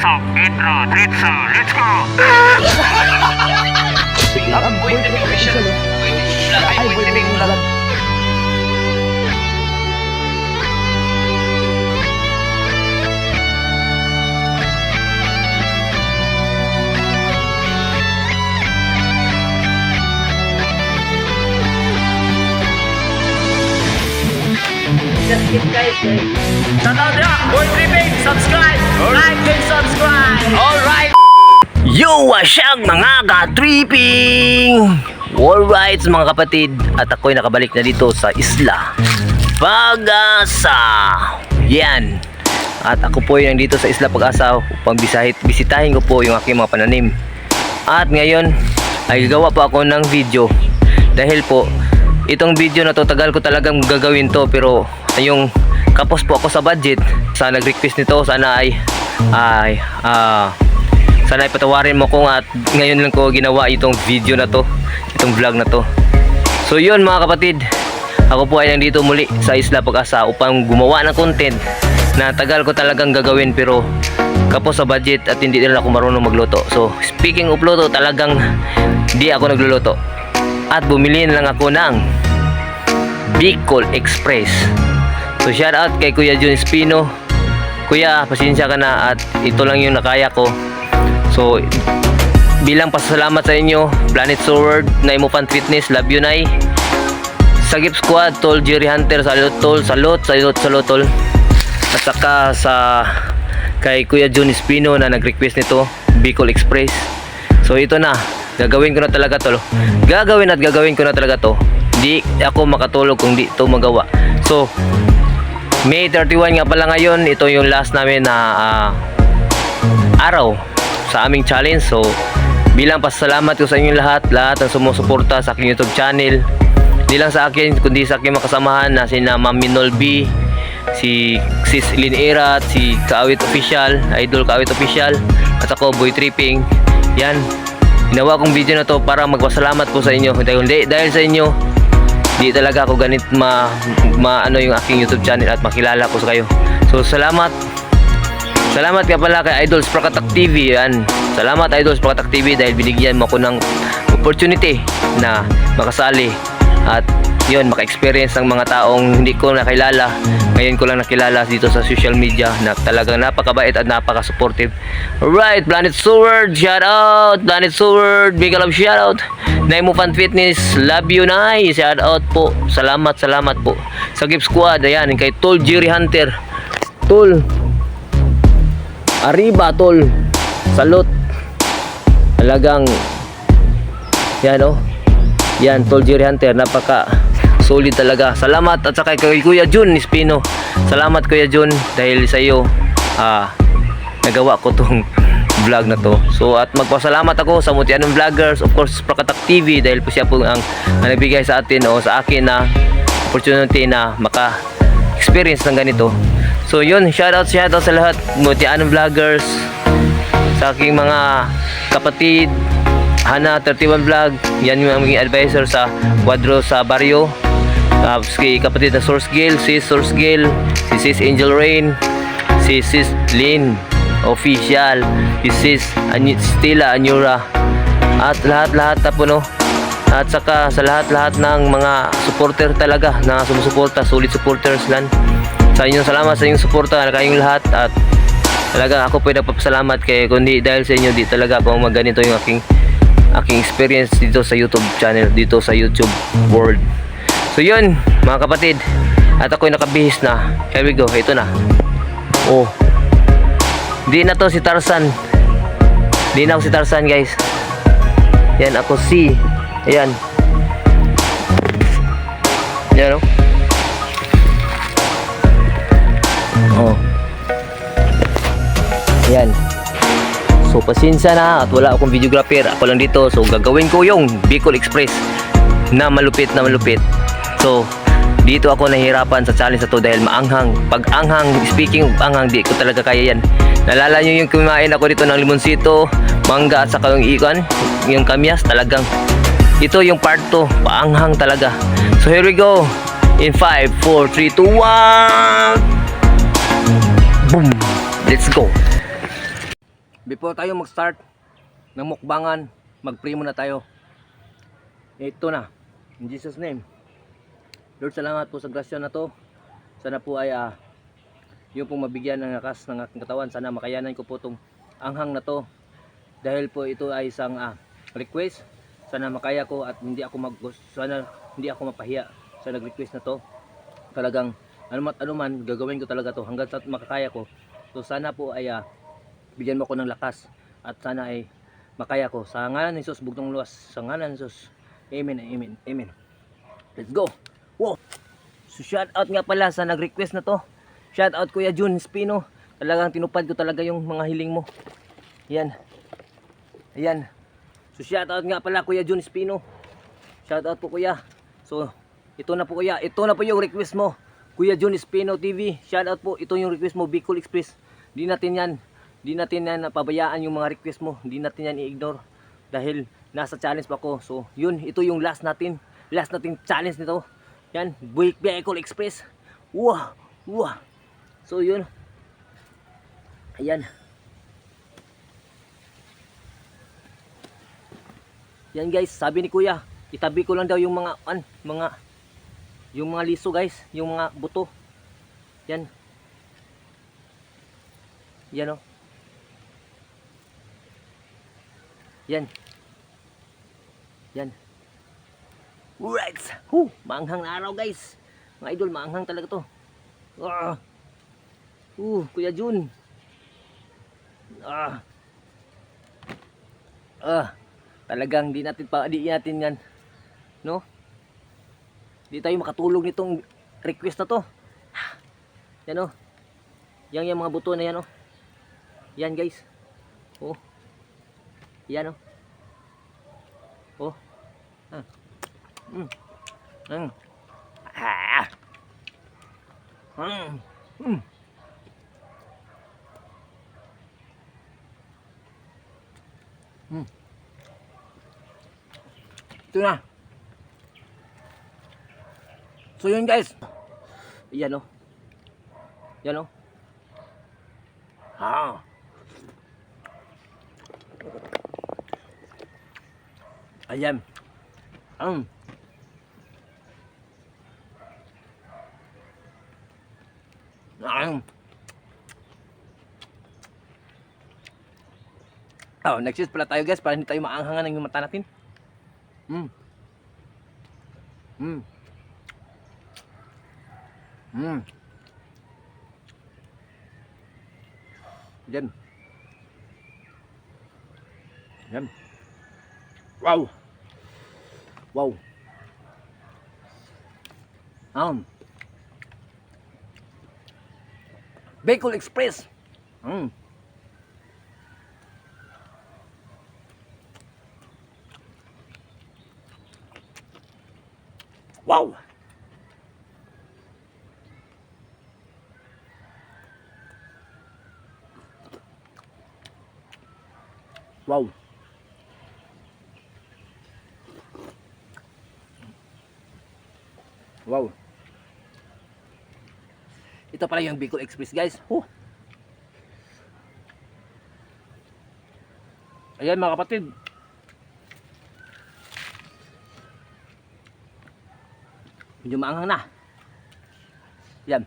Pasok, intro, diretso, let's go! Boy Triping official. Ay, Boy Triping vlog. Just keep guys. Shout out na! Boy Triping! Subscribe! Like and subscribe! Alright! Yo, wasyang mga ka-tripping! Alright mga kapatid, at ako'y nakabalik na dito sa Isla Pag-asa. Yan. At ako po yung nandito sa Isla Pag-asa upang bisitahin ko po yung aking mga pananim. At ngayon ay gagawa po ako ng video. Dahil po, itong video na to tagal ko talagang gagawin to, pero yung kapos po ako sa budget. Sana nag-request nito, sana ay patawarin mo ko, at ngayon lang ko ginawa itong video na to, itong vlog na to. So yun mga kapatid, ako po ay nandito muli sa Isla Pag-asa upang gumawa ng content na tagal ko talagang gagawin, pero kapos sa budget at hindi rin ako marunong magluto. So speaking of luto, talagang di ako nagluluto. At bumili lang ako ng Bicol Express. So shout out kay Kuya Jun Espino. Kuya, pasensya ka na at ito lang yung nakaya ko. So bilang pasasalamat sa inyo, Planet Sword, Naimupan Fitness, love you Nay. Sagip Squad, Tol Jerry Hunter, salot Tol, salot Tol. At saka sa kay Kuya Jun Espino na nag-request nito, Bicol Express. So ito na, gagawin ko na talaga to. Gagawin ko na talaga to. Di ako makatulog kung di to magawa. So May 31 nga pala ngayon. Ito yung last namin na araw sa aming challenge. So bilang pasalamat ko sa inyong lahat ng sumusuporta sa aking YouTube channel. Hindi lang sa akin, kundi sa aking makasamahan na sina Ma'am Minol B, si Sis Lynn Erat, si Kaawit Official, Idol Kaawit Official, at ako Boy Tripping. Yan, ginawa kong video na to para magpasalamat po sa inyo. Dahil sa inyo, di talaga ako ganit ano yung aking YouTube channel at makilala ko sa kayo. So salamat ka pala kay Idols Prakatak TV. Yan, salamat Idols Prakatak TV dahil binigyan mo ako ng opportunity na makasali at yun, maka-experience ng mga taong hindi ko nakilala. Ngayon ko lang nakilala dito sa social media na talagang napakabait at napaka-supportive. Alright, Planet Sword, shout out! Planet Sword, big love shout out! Naimupan Fitness, love you Nay, shout out po. Salamat po. Sagip Squad, ayan, kay Tol Jerry Hunter. Tol, arriba Tol, salute. Talagang yan oh. Yan, Tol Jerry Hunter, napaka solid talaga. Salamat. At saka kay Kuya Jun Espino, salamat Kuya Jun, dahil sa iyo nagawa ko tong vlog na to. So at magpasalamat ako sa Mutianong Vloggers, of course Prakatak TV, dahil po siya po ang nagbigay sa atin o sa akin na opportunity na maka-experience ng ganito. So yun, shoutout sa lahat Mutianong Vloggers, sa aking mga kapatid Hana 31 Vlog, yan yung aming advisor sa Quadro sa Barrio. Si kapatid na Source Gale, si Source Gale, si Sis Angel Rain, si Sis Lynn Official, si Sis Stila Anyura, at lahat po no. At saka sa lahat ng mga supporter talaga na sumusuporta, solid supporters lang. Sa inyong salamat sa inyong suporta na kayong lahat, at talaga ako po nagpapasalamat kay kundi dahil sa inyo di talaga ako magganito yung aking experience dito sa YouTube channel, dito sa YouTube world. So yun mga kapatid, at ako'y nakabihis na. Here we go, ito na. Oh, di na to si Tarzan. Di na ako si Tarzan guys. Yan ako si, ayan. Yan oh. Yan. So pasensya na at wala akong videographer, ako lang dito. So gagawin ko yung Bicol Express na malupit. So dito ako nahihirapan sa challenge na to dahil maanghang. Pag anghang, speaking of anghang, di ko talaga kaya yan. Nalala nyo yung kumain ako dito ng limonsito, mangga at saka yung ikan, yung kamyas, talagang ito yung part 2, paanghang talaga. So here we go, in 5, 4, 3, 2, 1, boom, let's go. before tayo mag-start ng mukbangan, mag-pray muna tayo. Ito na, in Jesus name. Lord, salamat po sa grasya na to. Sana po ay yung pong mabigyan ng lakas ng aking katawan. Sana makayanan ko po itong anghang na to. Dahil po ito ay isang request. Sana makaya ko at sana hindi ako mapahiya sa nag-request na to. Talagang anuman gagawin ko talaga to hanggang sa makakaya ko. So sana po ay bigyan mo ko ng lakas at sana ay makaya ko. Sa ngalan ni Jesus, bugtong luwas. Sa ngalan ni Jesus. Amen, amen, amen. Let's go. Wow. So shout out nga pala sa nag-request na to. Shout out Kuya Jun Espino. Talagang tinupad ko talaga yung mga hiling mo. Yan. Ayan. So shout out nga pala Kuya Jun Espino. Shout out po kuya. So ito na po kuya. Ito na po yung request mo. Kuya Jun Espino TV. Shout out po. Ito yung request mo. Bicol Express. Di natin yan napabayaan yung mga request mo. Di natin yan i-ignore. Dahil nasa challenge pa ko. So yun. Ito yung last natin challenge nito. Yan. Bicol Express. Wow. Wow. So yun. Ayan. Yan guys, sabi ni kuya, itabi ko lang daw yung yung mga liso guys, yung mga buto. Yan. Yan oh. Yan. Yan. Right. Maanghang na araw guys. Mga idol, maanghang talaga to. Kuya Jun. Talagang di natin yan, no? Di tayo makatulog nitong request na to. Yan oh. Yung mga buto na yan oh. Yan guys. Oh. Yan oh. Oh. Ito na. So yun guys. Yan oh. Yan oh. Ayan. Next pala tayo guys para hindi tayo maanghangan ng mata natin. Yan. Yan. Wow. Wow. Bicol Express. Wow. Wow. Wow. Ito pala yung Bicol Express guys. Ayan mga kapatid. Medyo maanghang na. Yan.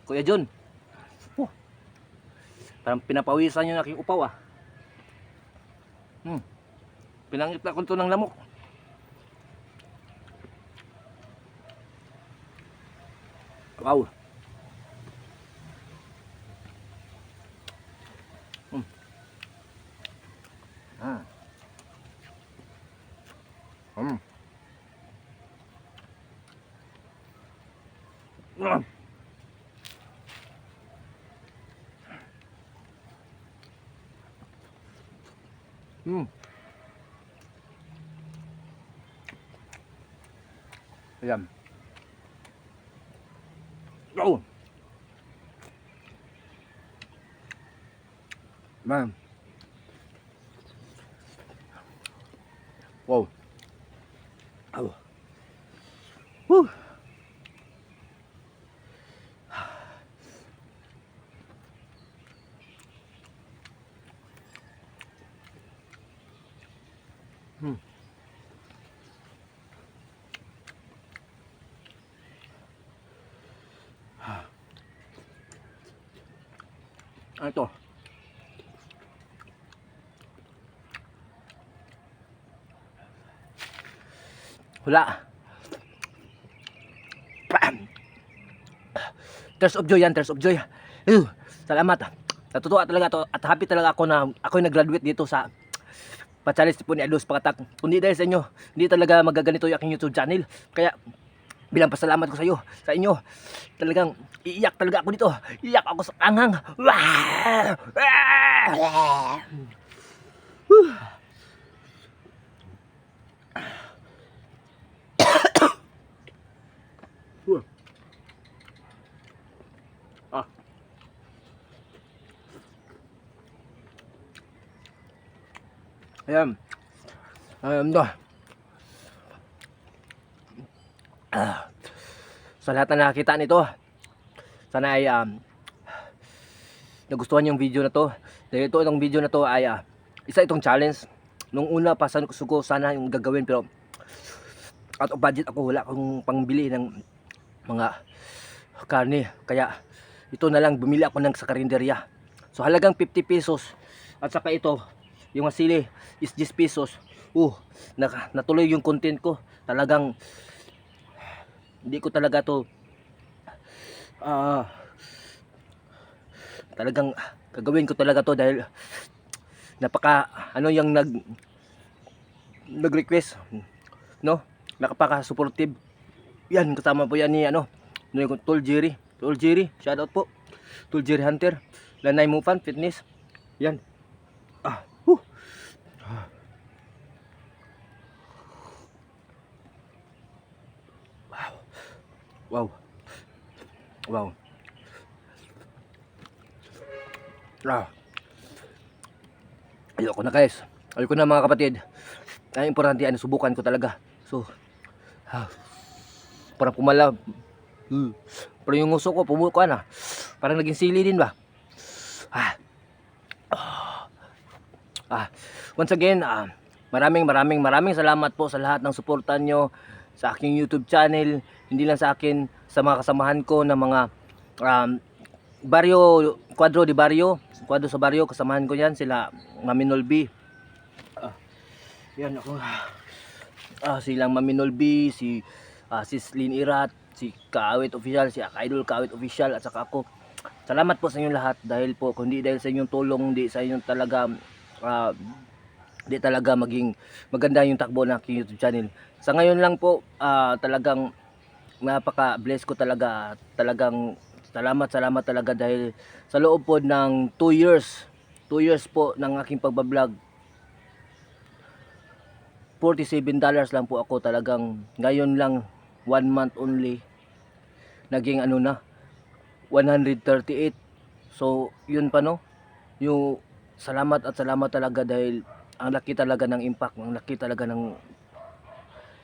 Kuya Jun. Parang pinapawisan yung aking upaw Pinangit na ko ito ng lamok. Wow. Ayan. Oh. Man. Wow. Oh. Woo. Ano to? Wala. Tears of joy yan, tears of joy. Salamat. Natutuwa talaga to at happy talaga ako na ako'y nag-graduate dito sa pa-challenge po ni Ados Pakatak. Kundi dahil sa inyo, hindi talaga magaganito yung aking YouTube channel. Kaya bilang pasalamat ko sa inyo, talagang iiyak talaga ako dito. Iiyak ako sa anghang. Ayan. To. Sa lahat na nakakita nito, sana ay nagustuhan yung video na to. Dahil itong video na to ay isa itong challenge. Nung una pa ko sana yung gagawin, pero out of budget ako, wala akong pangbili ng mga karne. Kaya ito na lang, bumili ako ng sa karinderya. So halagang 50 pesos. At saka ito, yung masili is 10 pesos. Natuloy yung content ko. Talagang hindi ko talaga to talagang gagawin ko talaga to dahil napaka yung nag-request, no? Nakapaka supportive. Yan, kasama po yan ni Tol Jerry. Tol Jerry, shout out po. Tol Jerry Hunter, Lanay Mufan Fitness. Yan. Wow. Ayoko na guys. Ayoko na mga kapatid. Ang importante ay subukan ko talaga. So, parang pumalab. Pero yung uso ko, pumuko na. Parang naging sili din ba? Once again, maraming salamat po sa lahat ng suportan nyo sa aking YouTube channel. Hindi lang sa akin, sa mga kasamahan ko na mga Quadro sa baryo, kasamahan ko yan, sila Maminol B. Yan ako. Silang Maminol B, si Sislin Irat, si Kaawit Official, si Idol Kaawit Official, at saka ako. Salamat po sa inyong lahat dahil po, kundi dahil sa inyong tulong, di sa inyong talaga di talaga maging maganda yung takbo ng aking YouTube channel. Sa ngayon lang po, talagang napaka-bless ko talaga. Talagang salamat talaga dahil sa loob po ng 2 years po ng aking pagbablog, $47 lang po ako. Talagang ngayon lang, 1 month only, naging 138. So yun pa, no, yung salamat talaga dahil ang laki talaga ng impact, ang laki talaga ng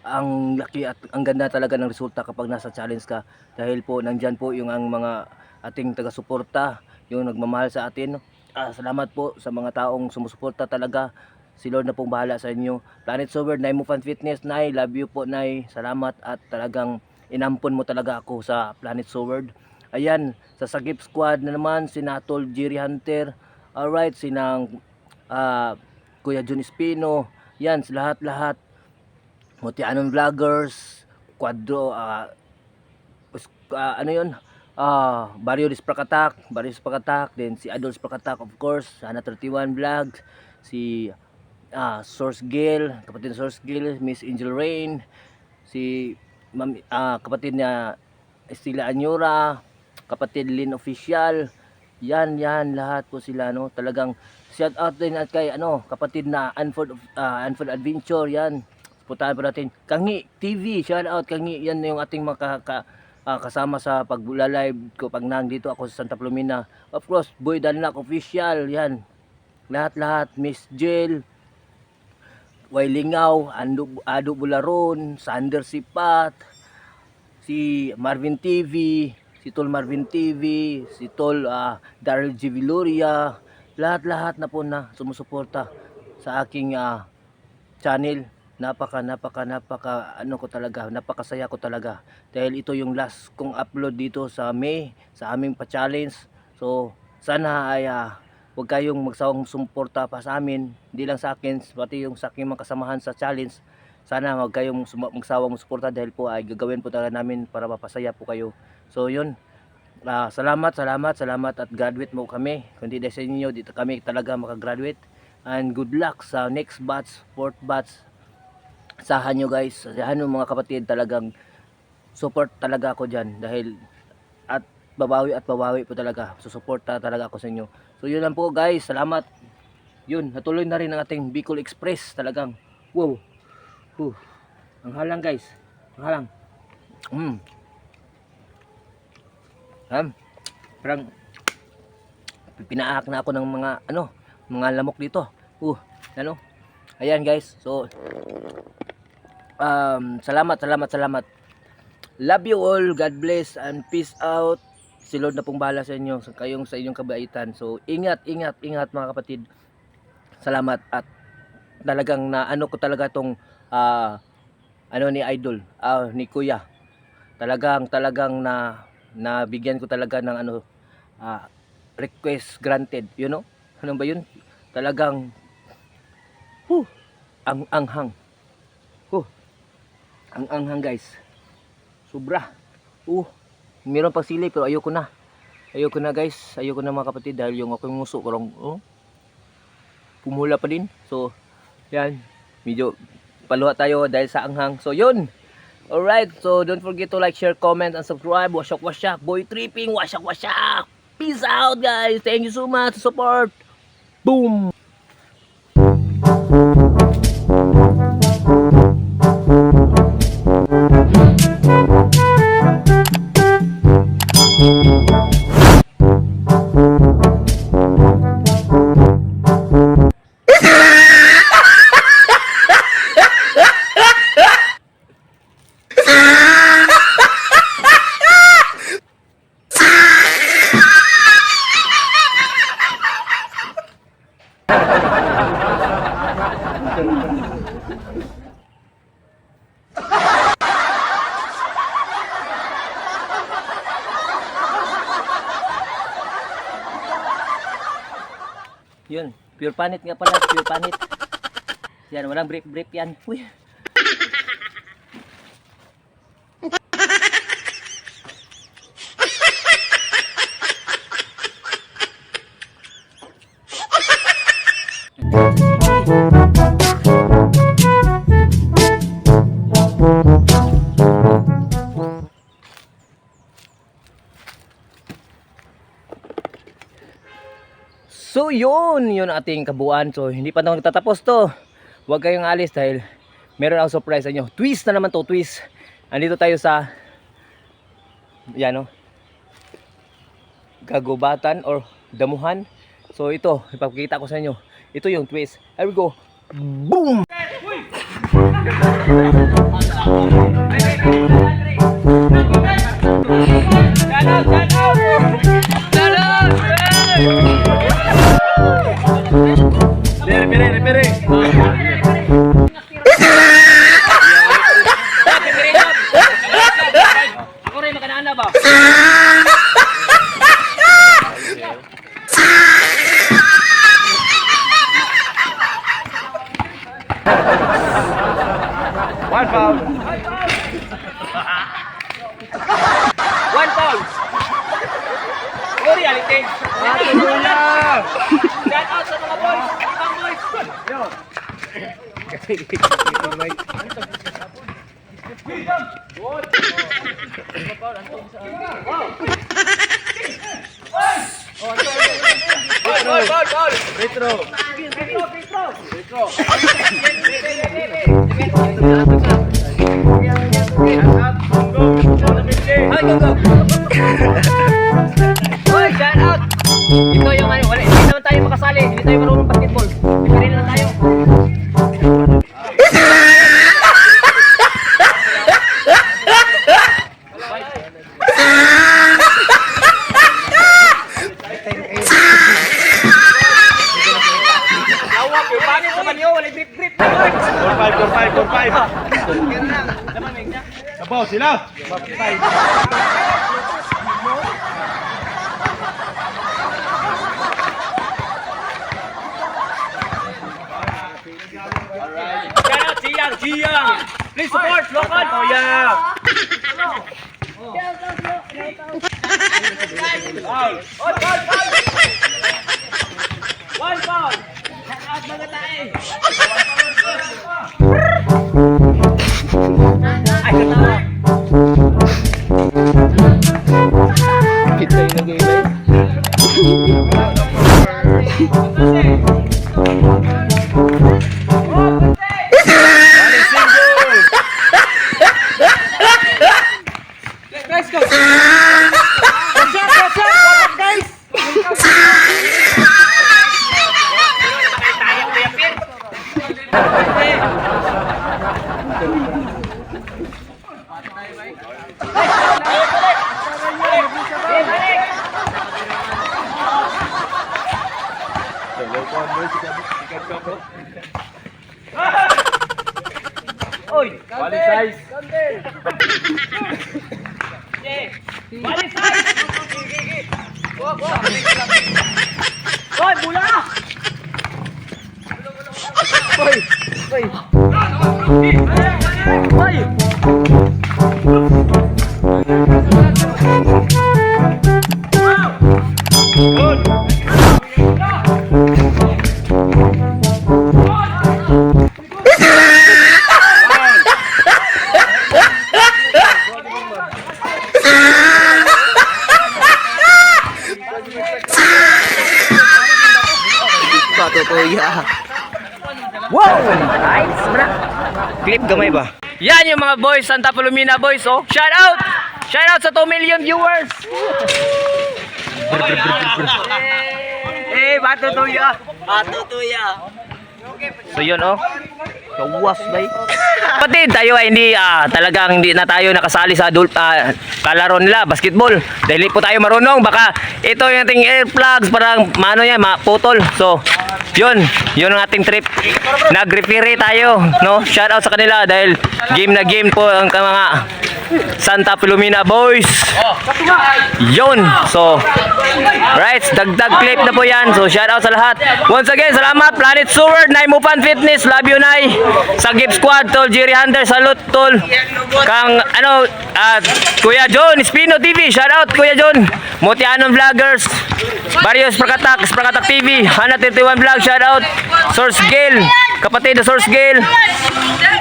at ang ganda talaga ng resulta kapag nasa challenge ka, dahil po nandyan po yung ang mga ating taga-suporta, yung nagmamahal sa atin. Salamat po sa mga taong sumusuporta talaga. Si Lord na pong bahala sa inyo. Planet Sober, Nay Mufan Fitness, Nay, love you po Nay. Salamat at talagang inampon mo talaga ako sa Planet Sober. Ayan, sa Sagip Squad na naman, si Tol Jerry Hunter. Alright, sinang Kuya John Espino. Yan, lahat. Motianon Vloggers, Quadro, Barrio Disprakatak, then si Adol Disprakatak, of course, Sana 31 Vlogs, si Source Gale, kapatid na Source Gale, Miss Angel Rain, si kapatid na Estila Anyura, kapatid Lynn Official. Yan, lahat po sila, no? Talagang shout out din at kay kapatid na Unfold Adventure. Yan, puntahan po natin. Kangi TV, shout out Kangi. Yan yung ating kasama sa pag-live ko pag nandito ako sa Santa Plumina. Of course, Boy Danlak Official. Yan, lahat. Miss Jill, Wailingaw, Ado Bularon, Sander Sipat, si Marvin TV, si Tol Marvin TV, si Tol Daryl G. Viloria, lahat na po na sumusuporta sa aking channel. Napakasaya ko talaga dahil ito yung last kong upload dito sa May, sa aming pa-challenge. So sana ay huwag kayong magsawang sumuporta pa sa amin, hindi lang sa akin, pati yung sa aking mga kasamahan sa challenge. Sana huwag kayong magsawang suporta dahil po ay gagawin po talaga namin para mapasaya po kayo. So yun, salamat at graduate mo kami. Kundi dahil sa inyo, dito kami talaga makagraduate. And good luck sa next batch, 4th batch. Sahan nyo guys, sahan nyo mga kapatid, talagang support talaga ako dyan. Dahil at babawi po talaga. Susuporta talaga ako sa inyo. So yun lang po guys, salamat. Yun, natuloy na rin ang ating Bicol Express. Talagang, wow. Ang halang guys, ang halang. Parang pinaak na ako ng mga lamok dito. Ayan guys. So salamat. Love you all. God bless and peace out. Si Lord na pong bahala sa inyo, sa inyong kabaitan. So ingat mga kapatid. Salamat at talagang ko talaga tong ni Idol, ni Kuya. Talagang na bigyan ko talaga ng request granted, you know? Ano ba yun? Talagang ang anghang. Ang anghang guys. Sobra. Meron pang sili pero ayoko na guys. Ayoko na mga kapatid dahil yung aking nguso parang pumula pa din. So yan, medyo paluha tayo dahil sa anghang. So yun. Alright, so don't forget to like, share, comment, and subscribe. Wasyak, boy tripping, wasyak. Peace out guys. Thank you so much for support. Boom. Yun, pure panit nga pala, pure panit. Yan, walang brief yan. Uy. So yun ating kabuuan. So hindi pa naman nagtatapos to. Huwag kayong alis dahil meron akong surprise sa inyo. Twist na naman to, twist. Andito tayo sa Kagubatan or Damuhan. So ito, ipapakita ko sa inyo. Ito yung twist. Here we go. Boom! Repere. Ako rin makanaan ba? One foul. Oh, reality. Shout out sa mga boys. Ibang boys. Yo. Ball. Retro. Boy, shout out. Ito yung wala. Hindi naman tayo makasali. Hindi tayo marunong basketball. Hindi na lang tayo. Awak yung pangit naman yun. Wala grip. 4-5. Sabaw sila. Giyang. Please support local. Oh yeah. Foul. One foul. Shout out mga tae. Ay, katawa. Kita yung nag-iway. Guys, go! Oy! Balik size. Balik size! Oy, bula! Oy! Oy! Oy! Patutuya. Wow! Nice! Bra. Clip gamay ba? Yan yung mga boys, Santa Palomina boys, oh. Shout out! Shout out sa 2 million viewers! Batutuya! So yun, oh. Kawas ba eh? Kapatid, tayo ay talagang hindi na tayo nakasali sa kalaro nila, basketball. Dahil hindi po tayo marunong, baka ito yung ating earplugs, parang mano yan, maputol. So, yun ang ating trip. Nag-referee tayo, no? Shout out sa kanila dahil game na game po ang mga Santa Palomina boys. Yun. So, right, dagdag clip na po yan. So, shout out sa lahat. Once again, salamat Planet Sword, Naimupan Fitness, love you Nay. Sa Gift Squad, Tol, Jerry Hunter, salute Tol. Kang, Kuya John, Espino TV, shout out Kuya John. Motianon Vloggers, Barrios Prakatak TV, Hana 31 Vlog, shout out. Source Gale, kapatid na Source Gale.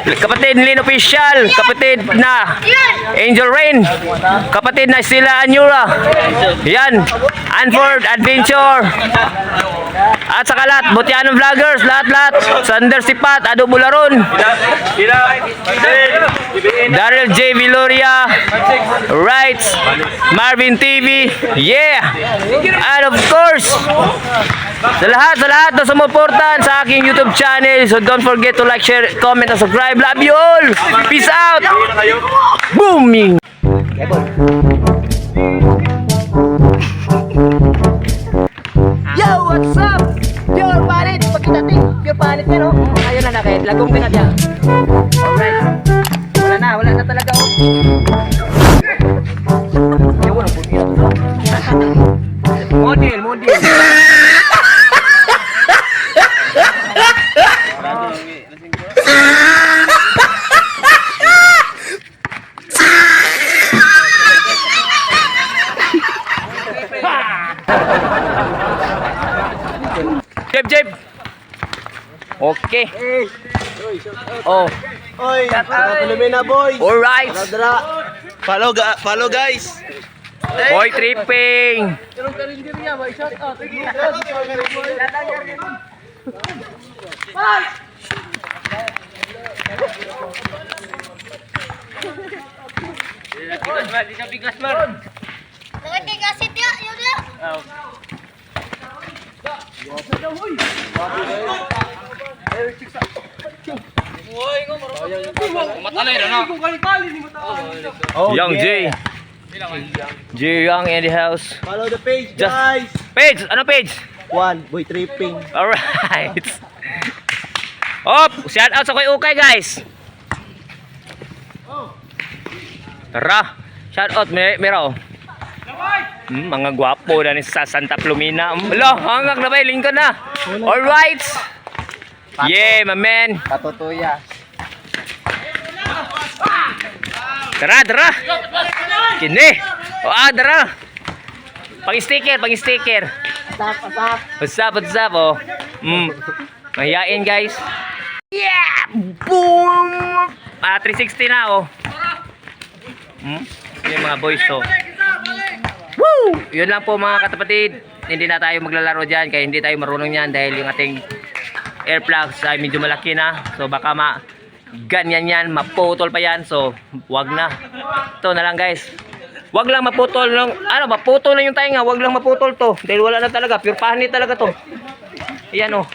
Kapatid Lin Official, kapatid na Angel Rain, kapatid na Sila Anyura. Yan, Anford Adventure. At sa kalat, Botianon Vloggers, lahat-lahat. Sander Sipat, Ado Bularon. Daryl J. Viloria. Rights, Marvin TV. Yeah! And of course, sa lahat na sumuportan sa aking YouTube channel. So don't forget to like, share, comment, and subscribe. Love you all! Peace out! Booming! Yo, what's up? Pure Palit! Pagkitating, Pure Palit yan, oh. Ayun na nakit, lagong pinagya. Alright. Wala na talaga, oh. Ewan, ang puti na to. Model. Jeb. Okay. Oh. Oy, Santa Palomina boys. Alright. Follow guys. Boy tripping. Nagkagasit ya, yun ya. Young J. Young in the house. Follow the page Just- guys. Page, ano page? Boy tripping. Alright. Shout out sa Kuya Ukay guys. Tara. Shout out Mero. Mga gwapo na ni sa Santa Palomina. Hello, hanggang na ba Lincoln na? Alright. Yeah, my man. Patutuya. Dara, dara. Kini. O, dara. Pang-sticker, pang-sticker. What's up, oh. Mahiyain, guys. Yeah! Boom! 360 na, oh. Yung mga boys, oh. Woo! Yun lang po, mga katapatid. Hindi na tayo maglalaro dyan, kaya hindi tayo marunong yan dahil yung ating air plugs ay medyo malaki na. So, baka ganyan yan, maputol pa yan. So, wag na. Ito na lang, guys. Wag lang maputol lang. Maputol lang yung tainga. Wag lang maputol to. Dahil wala na talaga. Pure panit talaga to. Ayan, oh.